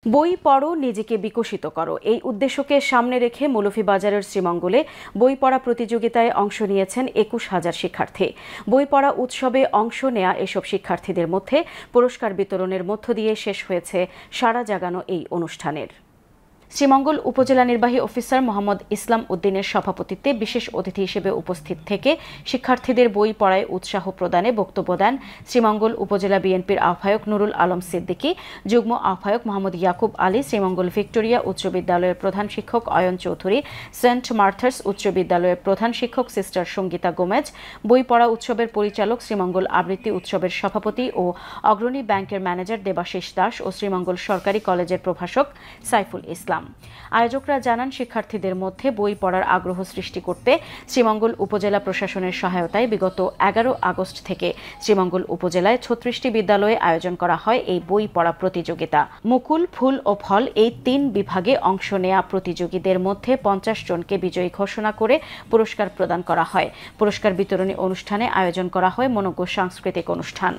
বই পড়ো, নিজেকে বিকশিত করো, এই উদ্দেশ্যকে সামনে রেখে মৌলভীবাজারের শ্রীমঙ্গলে বই পড়া প্রতিযোগিতায় অংশ নিয়েছেন ২১,০০০ শিক্ষার্থী। বই পড়া উৎসবে অংশ নেয়া এসব শিক্ষার্থীদের মধ্যে পুরস্কার বিতরণের মধ্য দিয়ে শেষ হয়েছে সাড়া জাগানো এই অনুষ্ঠানের। শ্রীমঙ্গল উপজেলা নির্বাহী অফিসার মোহাম্মদ ইসলাম উদ্দিনের সভাপতিত্বে বিশেষ অতিথি হিসেবে উপস্থিত থেকে শিক্ষার্থীদের বই পড়ায় উৎসাহ প্রদানে বক্তব্য দেন শ্রীমঙ্গল উপজেলা বিএনপির আহ্বায়ক নুরুল আলম সিদ্দিকী, যুগ্ম আহ্বায়ক মোহাম্মদ ইয়াকুব আলী, শ্রীমঙ্গল ভিক্টোরিয়া উচ্চ বিদ্যালয়ের প্রধান শিক্ষক অয়ন চৌধুরী, সেন্ট মার্থার্স উচ্চ বিদ্যালয়ের প্রধান শিক্ষক সিস্টার সঙ্গীতা গোমেজ, বই পড়া উৎসবের পরিচালক, শ্রীমঙ্গল আবৃত্তি উৎসবের সভাপতি ও অগ্রণী ব্যাংকের ম্যানেজার দেবাশিস দাস ও শ্রীমঙ্গল সরকারি কলেজের প্রভাষক সাইফুল ইসলাম। আয়োজকরা জানান, শিক্ষার্থীদের মধ্যে বই পড়ার আগ্রহ সৃষ্টি করতে শ্রীমঙ্গল উপজেলা প্রশাসনের সহায়তায় বিগত ১১ আগস্ট থেকে শ্রীমঙ্গল উপজেলায় ৩৬টি বিদ্যালয়ে আয়োজন করা হয় এই বই পড়া প্রতিযোগিতা। মুকুল, ফুল ও ফল এই ৩ বিভাগে অংশ নেয়া প্রতিযোগীদের মধ্যে ৫০ জনকে বিজয়ী ঘোষণা করে পুরস্কার প্রদান করা হয়। পুরস্কার বিতরণী অনুষ্ঠানে আয়োজন করা হয় মনোজ্ঞ সাংস্কৃতিক অনুষ্ঠান।